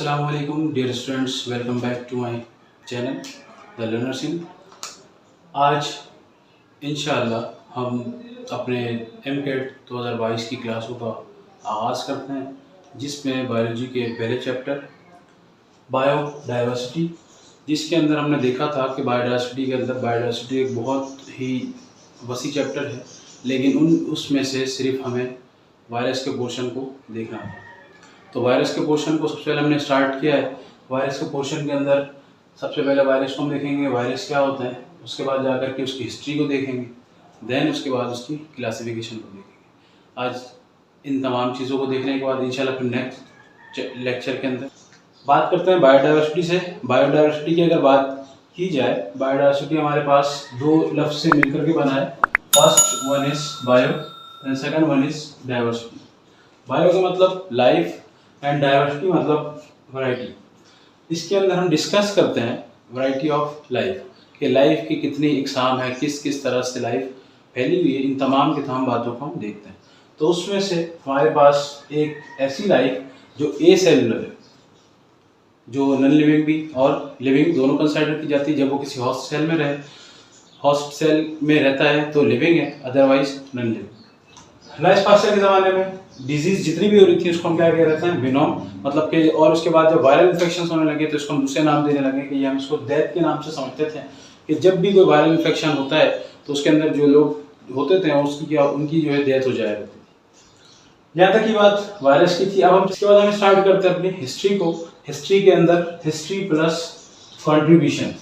Assalamu alaikum dear students, welcome back to my channel The Learners in। आज इंशाअल्लाह हम अपने एमकेट 2022 की क्लासों का आगाज़ करते हैं, जिसमें बायोलॉजी के पहले चैप्टर बायोडाइवर्सिटी, जिसके अंदर हमने देखा था कि बायोडाइवर्सिटी एक बहुत ही वसी चैप्टर है, लेकिन उसमें से सिर्फ हमें वायरस के पोर्शन को देखना है। तो वायरस के पोर्शन को सबसे पहले हमने स्टार्ट किया है। वायरस के पोर्शन के अंदर सबसे पहले वायरस को हम देखेंगे, वायरस क्या होता है, उसके बाद जाकर के उसकी हिस्ट्री को देखेंगे, देन उसके बाद उसकी क्लासिफिकेशन को देखेंगे। आज इन तमाम चीज़ों को देखने के बाद इंशाल्लाह फिर नेक्स्ट लेक्चर के अंदर बात करते हैं बायोडाइवर्सिटी से। बायोडाइवर्सिटी की अगर बात की जाए, बायोडाइवर्सिटी हमारे पास दो लफ्ज़ से मिलकर के बना है। First one is bio and second one is diversity. Bio का मतलब लाइफ एंड डाइवर्सिटी मतलब वैरायटी। इसके अंदर हम डिस्कस करते हैं वैरायटी ऑफ लाइफ, कि लाइफ की कितनी इकसाम है, किस किस तरह से लाइफ फैली हुई है, इन तमाम की तमाम बातों को हम देखते हैं। तो उसमें से हमारे पास एक ऐसी लाइफ जो ए सेलुलर है, जो नॉन लिविंग भी और लिविंग दोनों कंसिडर की जाती है। जब वो किसी होस्ट सेल में रहता है तो लिविंग है, otherwise non living. Last Pasteur के ज़माने में डिजीज़ जितनी भी हो रही थी उसको हम क्या कह रहे हैं, विनोम, मतलब कि, और उसके बाद जब वायरल इन्फेक्शन होने लगे तो इसको हम दूसरे नाम देने लगे कि ये हम इसको डेथ के नाम से समझते थे, कि जब भी कोई वायरल इन्फेक्शन होता है तो उसके अंदर जो लोग होते थे उनकी जो है डेथ हो जाया करती थी। यहाँ तक की बात वायरस की थी। अब हम इसके बाद हम स्टार्ट करते हैं अपनी हिस्ट्री को। हिस्ट्री के अंदर हिस्ट्री प्लस कॉन्ट्रीब्यूशन।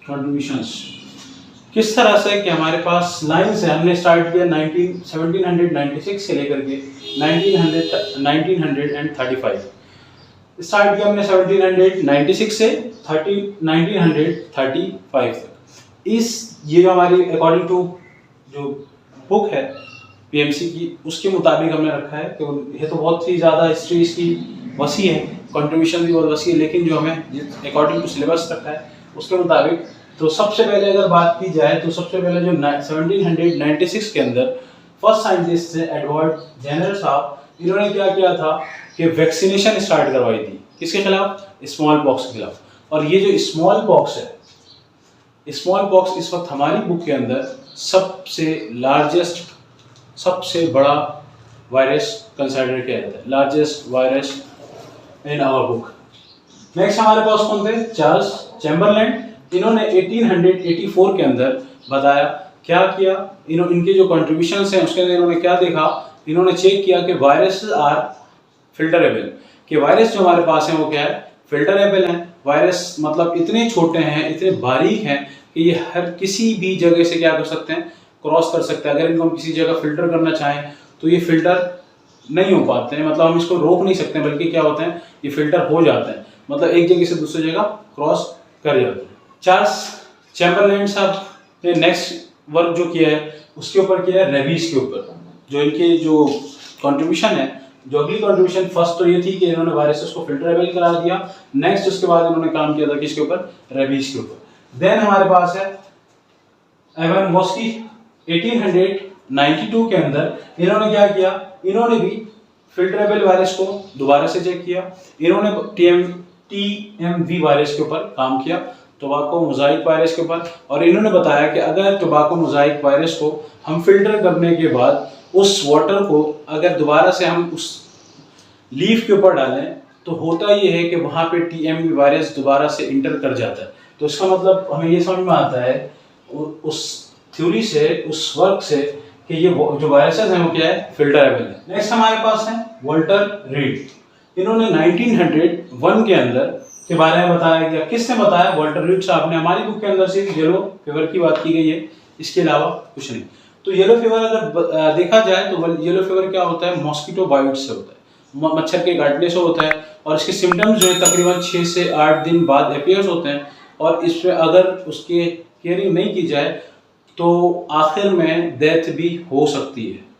कंट्रीब्यूशंस किस तरह से कि हमारे पास लाइन से हमने स्टार्ट किया 1796 से लेकर के 1935 स्टार्ट किया हमने 1796 से 1935 तक। ये जो हमारी अकॉर्डिंग टू जो बुक है पीएमसी की, उसके मुताबिक हमने रखा है कि ये तो बहुत ही ज़्यादा हिस्ट्री इसकी वसी है, कंट्रीब्यूशन भी बहुत वसी है, लेकिन जो हमें अकॉर्डिंग टू सिलेबस रखा है उसके मुताबिक। तो सबसे पहले अगर बात की जाए तो सबसे पहले जो 1796 के अंदर फर्स्ट साइंटिस्ट थे एडवर्ड जेनर साहब, इन्होंने क्या किया था कि वैक्सीनेशन स्टार्ट करवाई थी। किसके खिलाफ? स्मॉल पॉक्स के खिलाफ। और ये जो स्मॉल पॉक्स है, स्मॉल पॉक्स इस वक्त हमारी बुक के अंदर सबसे बड़ा वायरस कंसिडर किया जाता है, largest virus in our book. Next हमारे पास कौन थे? Charles Chamberland. इन्होंने 1884 के अंदर बताया, क्या किया, इनके जो कंट्रीब्यूशंस हैं उसके अंदर इन्होंने क्या देखा, इन्होंने चेक किया कि वायरस आर फिल्टरेबल, कि वायरस जो हमारे पास हैं वो क्या है, फिल्टरेबल हैं। वायरस मतलब इतने छोटे हैं, इतने बारीक हैं कि ये हर किसी भी जगह से क्या कर सकते हैं, क्रॉस कर सकते हैं। अगर इनको हम किसी जगह फिल्टर करना चाहें तो ये फिल्टर नहीं हो पाते हैं, मतलब हम इसको रोक नहीं सकते, बल्कि क्या होते हैं, ये फिल्टर हो जाते हैं, मतलब एक जगह से दूसरी जगह क्रॉस कर जाते हैं। चार्ल्स चैम्बरलैंड साहब ने नेक्स्ट वर्क जो किया है उसके ऊपर किया है रेबीज के ऊपर। जो इनके जो कंट्रीब्यूशन है, जो अगली कंट्रीब्यूशन फर्स्ट तो ये थी कि इन्होंने वायरसेस को फिल्टरेबल करा दिया। नेक्स्ट उसके बाद इन्होंने काम किया था किसके ऊपर? रेबीज के ऊपर। देन हमारे पास है एवन मॉस्की। 1892 के अंदर इन्होंने क्या किया, इन्होंने भी फिल्टरेबल वायरस को दोबारा से चेक किया। इन्होंने TMV वायरस के ऊपर काम किया, टोबैको मोज़ाइक वायरस के ऊपर। और इन्होंने बताया कि अगर टोबैको मोज़ाइक वायरस को हम फिल्टर करने के बाद उस वाटर को अगर दोबारा से हम उस लीफ के ऊपर डालें तो होता ये है कि वहाँ पे TMV वायरस दोबारा से इंटर कर जाता है। तो इसका मतलब हमें ये समझ में आता है उस थ्योरी से, उस वर्क से, कि ये जो वायरसेस हैं वो क्या है, फिल्टरेबल है। नेक्स्ट हमारे पास है वॉल्टर रीड। इन्होंने 1901 के अंदर के बारे में बताया गया। किसने बताया? वॉल्टर रीड साहब ने। हमारी बुक के अंदर सिर्फ येलो फीवर की बात की गई है, इसके अलावा कुछ नहीं। तो येलो फीवर अगर देखा जाए तो येलो फीवर क्या होता है, मॉस्किटो बाइट से होता है, मच्छर के काटने से होता है। और इसके सिम्टम्स जो है तकरीबन 6 से 8 दिन बाद अपीयर्स होते हैं। और इसमें अगर उसके केयरिंग नहीं की जाए तो आखिर में डेथ भी हो सकती है।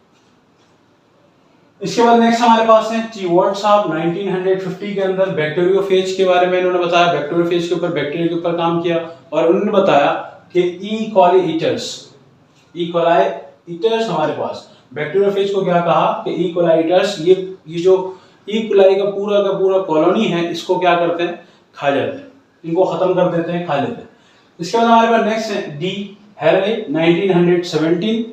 इसके बाद नेक्स्ट हमारे पास है टीवर्ड साहब। 1950 के अंदर बैक्टीरियोफेज के बारे में इन्होंने बताया, बैक्टीरियोफेज के ऊपर, बैक्टीरिया के ऊपर काम किया। और उन्होंने बताया कि ई कॉली ईटर्स हमारे पास बैक्टीरियोफेज को क्या कहा कि ई कोलाई ईटर्स, ये जो ई कोलाई का पूरा कॉलोनी है इसको क्या करते हैं, खा जाते हैं, इनको खत्म कर देते हैं, खा लेते हैं। इसके बाद हमारे पास नेक्स्ट है डी हैरले 1917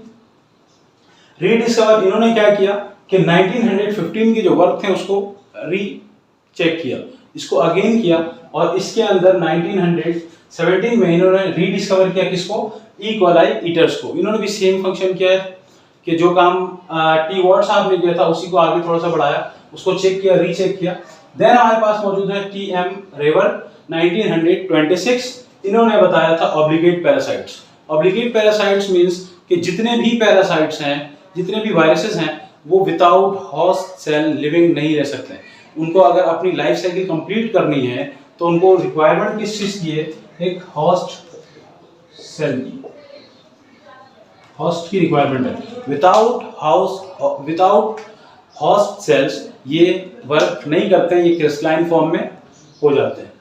रीडिस्कवर। इन्होंने क्या किया कि 1915 के जो वर्क थे उसको रीचेक किया, इसको अगेन किया और इसके अंदर 1917 में इन्होंने रीडिस्कवर किया किसको, ई कोलाई ईटर्स को। इन्होंने भी सेम फंक्शन किया है कि जो काम टी वॉट साहब ने किया था उसी को आगे थोड़ा सा बढ़ाया, उसको चेक किया, रीचेक किया। देन हमारे पास मौजूद है टी एम रेवर 1926। इन्होंने बताया था obligate parasites. Obligate parasites means कि जितने भी पैरासाइट्स हैं, जितने भी वायरसेस हैं, वो विदाउट होस्ट सेल लिविंग नहीं रह सकते। उनको अगर अपनी लाइफ साइकिल कंप्लीट करनी है तो उनको रिक्वायरमेंट किस चीज की है, एक होस्ट सेल की, होस्ट की रिक्वायरमेंट है। विदाउट होस्ट सेल्स ये वर्क नहीं करते हैं, ये क्रिस्टलाइन फॉर्म में हो जाते हैं।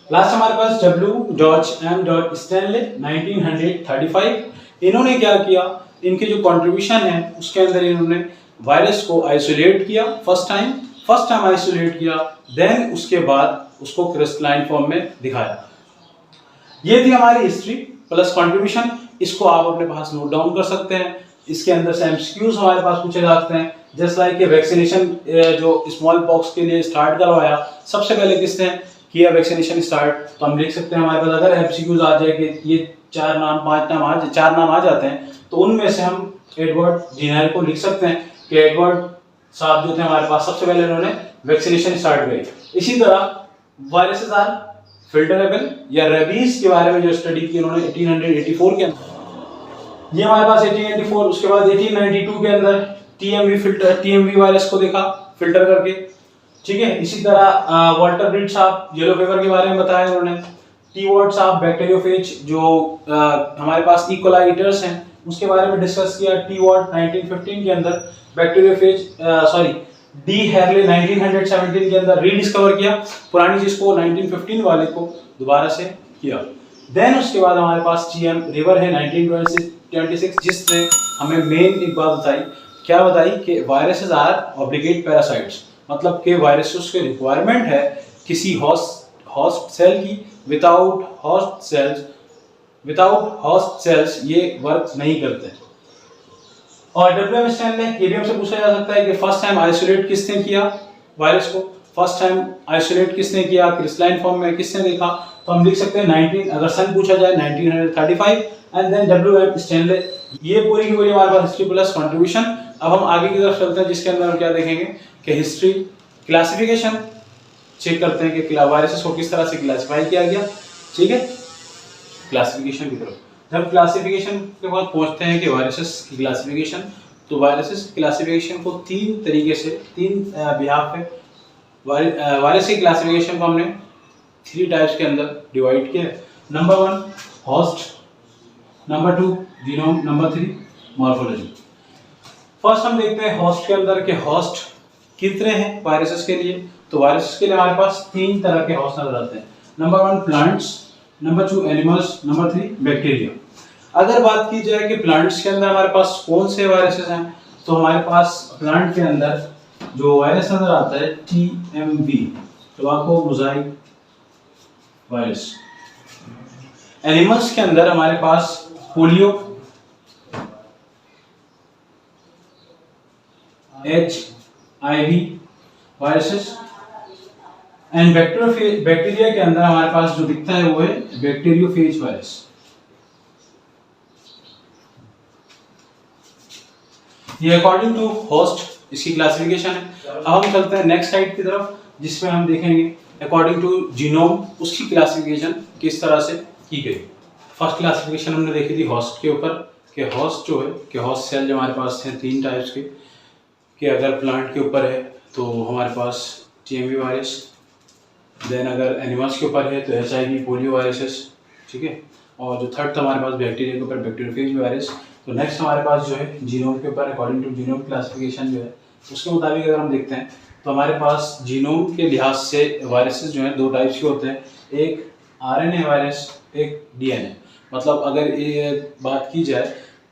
लास्ट हमारे पास W. स्टैनले 1935। इन्होंने क्या किया, इनके जो कंट्रीब्यूशन है उसके अंदर इन्होंने वायरस को आइसोलेट किया फर्स्ट टाइम आइसोलेट किया, देन उसके बाद उसको क्रिस्टलाइन फॉर्म में दिखाया। ये थी हमारी हिस्ट्री प्लस कंट्रीब्यूशन। इसको आप अपने पास नोट डाउन कर सकते हैं। इसके अंदर से एमसीक्यूज हमारे पास पूछे जा सकते हैं, जस्ट लाइक वैक्सीनेशन जो स्मॉल पॉक्स के लिए स्टार्ट करवाया, सबसे पहले किसने किया वैक्सीनेशन स्टार्ट, तो हम लिख सकते हैं हमारे पास अगर एमसीक्यूज आ जाए कि ये 4 नाम आ जाते हैं तो उनमें से हम एडवर्ड जेनर को लिख सकते हैं कि एडवर्ड साहब जो थे हमारे पास सबसे पहले उन्होंने वैक्सीनेशन स्टार्ट करी। इसी तरह वायरसेस आर फिल्टरेबल या रेबीज के बारे में जो स्टडी की उन्होंने 1884 के अंदर, ये हमारे पास 1884। उसके बाद 1892 के अंदर टीएमवी वायरस को देखा फिल्टर करके, ठीक है। इसी तरह वाल्टर ब्रिट साहब येलो फीवर के बारे में बताया उन्होंने। टी वॉट साहब बैक्टीरियोफेज जो हमारे पास ई कोलाई ईटर्स हैं उसके बारे में डिस्कस किया। टी वॉट 1915 के अंदर बैक्टीरियोफेज डी हैरले 1917 के अंदर रीडिस्कवर किया पुरानी चीज को, 1915 वाले को दोबारा से किया। देन उसके बाद हमारे पास टीएम रिवर है 1926 जिसने हमें मेन एक बात बताई, क्या बताई कि वायरसेस आर ऑब्लिगेट पैरासाइट्स, मतलब कि वायरसेस की रिक्वायरमेंट है किसी होस्ट सेल की। विदाउट होस्ट सेल्स ये वर्क नहीं करते। और डब्ल्यूएम स्टैनले ये भी हमसे पूछा जा सकता है कि फर्स्ट टाइम आइसोलेट किसने किया वायरस को, फर्स्ट टाइम आइसोलेट किसने किया, क्रिस्टलाइन फॉर्म में किसने देखा, तो हम लिख सकते हैं 19 अगर सन पूछा जाए 1935 एंड देन डब्ल्यूएम स्टैनले। ये पूरी की पूरी हमारे पास हिस्ट्री प्लस कंट्रीब्यूशन। अब हम आगे की तरफ चलते हैं जिसके अंदर हम क्या देखेंगे कि हिस्ट्री क्लासिफिकेशन चेक करते हैं कि वायरसेस को किस तरह से क्लासिफाई किया गया, ठीक है, क्लासिफिकेशन की तरफ। जब क्लासिफिकेशन के बाद पहुंचते हैं कि वायरसेस की क्लासिफिकेशन, तो वायरसेस क्लासिफिकेशन को तीन तरीके से, तीन बिहाफ पे वायरस की क्लासिफिकेशन को हमने 3 टाइप्स के अंदर डिवाइड किया। Number 1 host, number 2 genome, number 3 morphology. First हम देखते हैं होस्ट के अंदर के होस्ट कितने हैं वायरसेस के लिए। तो वायरसेस के लिए हमारे पास 3 तरह के होस्ट नजर आते हैं। Number 1 plants, number 2 animals, number 3 bacteria. अगर बात की जाए कि प्लांट्स के अंदर हमारे पास कौन से वायरसेस हैं, तो हमारे पास प्लांट के अंदर जो वायरस नजर आता है TMV, tobacco mosaic virus. Animals के अंदर हमारे पास polio, HIV viruses and bacteria के अंदर हमारे पास जो दिखता है वो है बैक्टीरियोफेज वायरस। ये अकॉर्डिंग टू होस्ट इसकी क्लासिफिकेशन है। अब हम चलते हैं नेक्स्ट स्लाइड की तरफ जिसमें हम देखेंगे अकॉर्डिंग टू जीनोम उसकी क्लासिफिकेशन किस तरह से की गई। फर्स्ट क्लासिफिकेशन हमने देखी थी होस्ट के ऊपर कि होस्ट जो है कि होस्ट सेल जो हमारे पास हैं 3 टाइप्स के, कि अगर प्लांट के ऊपर है तो हमारे पास TMV वायरस, देन अगर एनिमल्स के ऊपर है तो HIV पोलियो वायरसेस, ठीक है, और जो थर्ड था हमारे पास बैक्टीरिया के ऊपर बैक्टीरियोफेज वायरस। तो नेक्स्ट हमारे पास जो है जीनोम के ऊपर अकॉर्डिंग टू जीनोम क्लासिफिकेशन जो है उसके मुताबिक अगर हम देखते हैं तो हमारे पास जीनोम के लिहाज से वायरसेस जो हैं 2 टाइप्स के होते हैं, एक RNA वायरस, एक DNA। मतलब अगर ये बात की जाए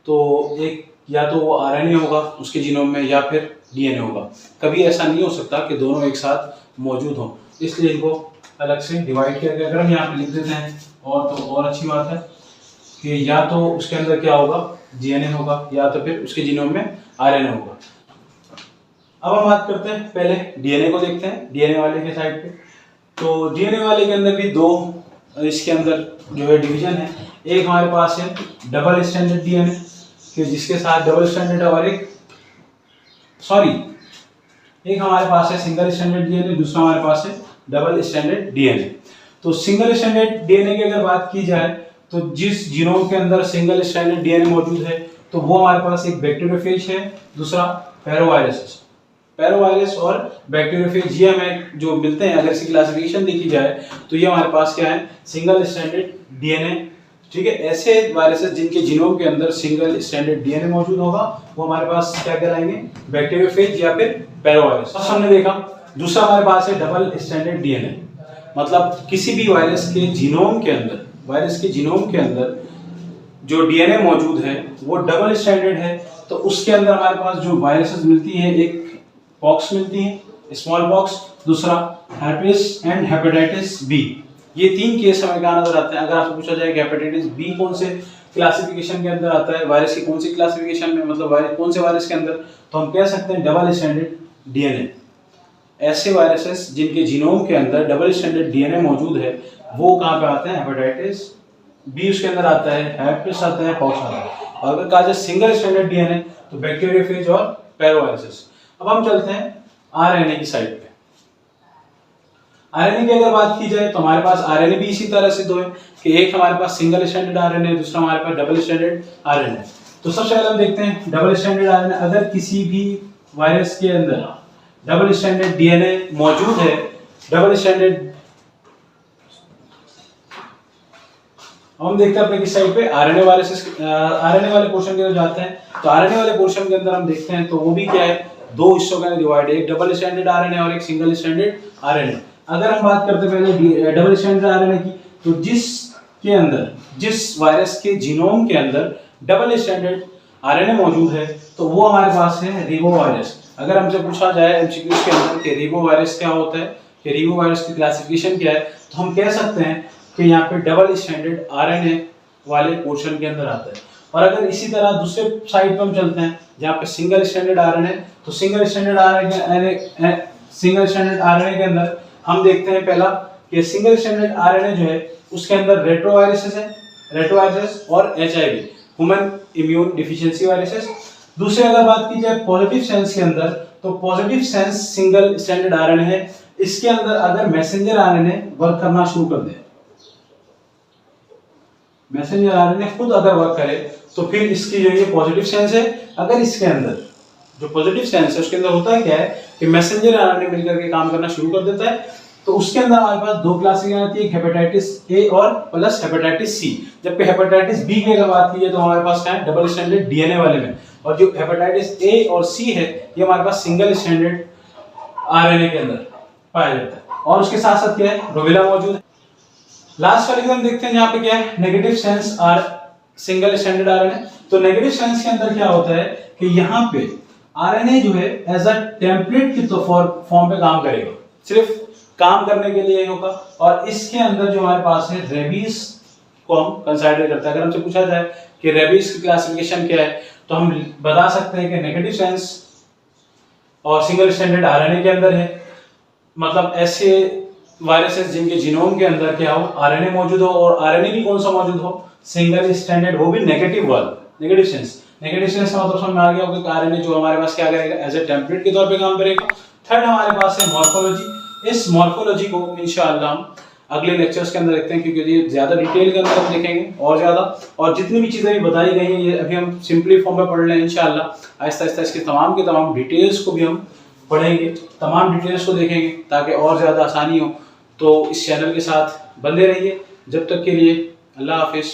तो एक या तो वो आरएनए होगा उसके जीनोम में या फिर डीएनए होगा। कभी ऐसा नहीं हो सकता कि दोनों एक साथ मौजूद हों, इसलिए इनको अलग से डिवाइड करके अगर हम यहाँ पे लिख देते हैं और तो और अच्छी बात है कि या तो उसके अंदर क्या होगा, डीएनए होगा, या तो फिर उसके जीनोम में आरएनए होगा। अब हम बात करते हैं, पहले डीएनए को देखते हैं, डीएनए वाले के साइड पे। तो डीएनए वाले के अंदर भी दो इसके अंदर जो है डिवीजन है। एक हमारे पास है डबल स्टैंडर्ड डीएनए कि जिसके साथ डबल स्टैंडर्ड और एक हमारे पास है सिंगल स्टैंडर्ड डीएनए, दूसरा हमारे पास है डबल स्टैंडर्ड डीएनए। तो सिंगल स्टैंडर्ड डीएनए की अगर बात की जाए तो जिस जीनोम के अंदर सिंगल स्टैंडर्ड डीएनए मौजूद है तो वो हमारे पास एक बैक्टीरियोफेज है, दूसरा पैरोवायरस। पैरोवायरस और बैक्टीरियोफेज ये हमें जो मिलते हैं, अगर इसकी क्लासिफिकेशन देखी जाए तो ये हमारे पास क्या है, सिंगल स्टैंडर्ड डीएनए। ठीक है, ऐसे वायरसेस जिनके जीनोम के अंदर सिंगल स्टैंडर्ड डीएनए मौजूद होगा वो हमारे पास क्या कहलाएंगे, बैक्टीरियोफेज या फिर पैरोवायरस। हमने देखा दूसरा हमारे पास है डबल स्टैंडर्ड डीएनए, मतलब किसी भी वायरस के जीनोम के अंदर जो डीएनए मौजूद है वो डबल स्टैंडर्ड है। तो उसके अंदर हमारे पास जो वायरसेस मिलती है, एक पॉक्स मिलती है, स्मॉल पॉक्स, दूसरा herpes एंड हेपेटाइटिस बी। ये तीन केस हमें कहाँ नजर आते हैं। अगर आपसे पूछा जाए कि हेपेटाइटिस बी कौन से क्लासिफिकेशन के अंदर आता है, वायरस की कौन सी क्लासिफिकेशन में, मतलब वायरस कौन से वायरस के अंदर, तो हम कह सकते हैं डबल स्टैंडर्ड डीएनए। ऐसे वायरसेस जिनके जीनोम के अंदर डबल स्टैंडर्ड डीएनए मौजूद है वो कहाँ पे आते हैं, हेपेटाइटिस बी उसके अंदर आता है, herpes आता है, पॉक्स आता है। और अगर कहा जाए सिंगल स्टैंडर्ड डीएनए तो बैक्टीरियोफेज और पैरोवायरसेस। अब हम चलते हैं आरएनए की साइड पे। आरएनए की अगर बात की जाए तो हमारे पास आरएनए भी इसी तरह से दो है कि एक हमारे पास सिंगल स्टैंडर्ड आरएनए, दूसरा हमारे पास डबल स्टैंडर्ड आरएनए। तो सबसे पहले हम देखते हैं डबल स्टैंडर्ड आरएनए। अगर किसी भी वायरस के अंदर डबल स्टैंडर्ड डीएनए मौजूद है, डबल स्टैंडर्ड, हम देखते हैं अपने किस साइड पे, आरएनए वाले पोर्शन के अंदर जाते हैं। तो आरएनए वाले पोर्शन के अंदर हम देखते हैं तो वो भी क्या है, दो हिस्सों का डिवाइड है, एक डबल स्टैंडर्ड आरएनए और एक सिंगल स्टैंडर्ड आरएनए। अगर हम बात करते हैं पहले डबल स्टैंडर्ड आरएनए की, तो जिस वायरस के जीनोम के अंदर डबल स्टैंडर्ड आरएनए मौजूद है तो वो हमारे पास है रिबोवायरस। अगर हमसे पूछा जाए एमसीक्यूज के अंदर कि रिबोवायरस क्या होता है, कि रिबोवायरस की क्लासिफिकेशन क्या है, तो हम कह सकते हैं कि यहाँ पे डबल स्टैंडर्ड आरएनए वाले पोर्शन के अंदर आता है। और अगर इसी तरह दूसरे साइड पे हम चलते हैं जहाँ पे सिंगल स्टैंडर्ड आरएनए, तो सिंगल स्टैंडर्ड आरएनए के अंदर हम देखते हैं पहला कि सिंगल स्टैंडर्ड आरएनए जो है उसके अंदर रेट्रोवायरसेस और HIV, human immune deficiency viruses. दूसरे अगर बात की जाए पॉजिटिव सेंस के अंदर, तो positive sense single standard RNA है। इसके अंदर अगर मैसेंजर आरएनए वर्क करना शुरू कर दे, मैसेंजर आरएनए खुद अगर वर्क करे तो फिर इसकी जो ये पॉजिटिव सेंस है। अगर इसके अंदर जो पॉजिटिव सेंस है उसके अंदर होता है क्या है कि मैसेंजर आरएनए मिलकर के काम करना शुरू कर देता है। तो उसके अंदर हमारे पास दो क्लासिफिकेशन आती है, हेपेटाइटिस ए और प्लस हेपेटाइटिस सी। जबकि हेपेटाइटिस बी की अगर बात की जाए तो हमारे पास क्या है, डबल स्टैंडर्ड डीएनए वाले में, और जो हेपेटाइटिस ए और सी है ये हमारे पास सिंगल स्टैंडर्ड आरएनए के अंदर पाया जाता है। और उसके साथ साथ क्या है, रोबेला मौजूद है। लास्ट वाले को हम देखते हैं जहाँ पे क्या है, negative sense are single standard RNA. तो नेगेटिव सेंस के अंदर क्या होता है कि यहाँ पे आरएनए जो है एज अ टेम्पलेट की तो फॉर्म पे काम करेगा, सिर्फ काम करने के लिए होगा। और इसके अंदर जो हमारे पास है रेबीज को हम कंसीडर करते हैं। अगर हमसे पूछा जाए कि रेबीज की क्लासिफिकेशन क्या है तो हम बता सकते हैं कि नेगेटिव सेंस और सिंगल स्टैंडर्ड आरएनए के अंदर है, मतलब ऐसे वायरसेस जिनके जीनोम के अंदर क्या हो, आरएनए मौजूद हो, और आरएनए भी कौन सा मौजूद हो, सिंगल स्टैंडर्ड, वो भी नेगेटिव वाला, नेगेटिव सेंस का मतलब समझ में आ गया होगा कि आरएनए जो हमारे पास क्या करेगा, एज ए टेम्पलेट के तौर पे काम करेगा। थर्ड हमारे पास है मॉर्फोलॉजी। इस मॉर्फोलॉजी को इंशाअल्लाह हम अगले लेक्चर्स के अंदर देखते हैं, क्योंकि ये ज्यादा डिटेल के अंदर हम देखेंगे और ज्यादा, और जितनी भी चीजें बताई गई हैं ये अभी हम सिंपली फॉर्म में पढ़ लें इंशाअल्लाह। आहिस्ता आहिस्ता इसके तमाम के तमाम डिटेल्स को भी हम पढ़ेंगे, तमाम डिटेल्स को देखेंगे ताकि और ज्यादा आसानी हो। तो इस चैनल के साथ बंधे रहिए। जब तक के लिए अल्लाह हाफिज।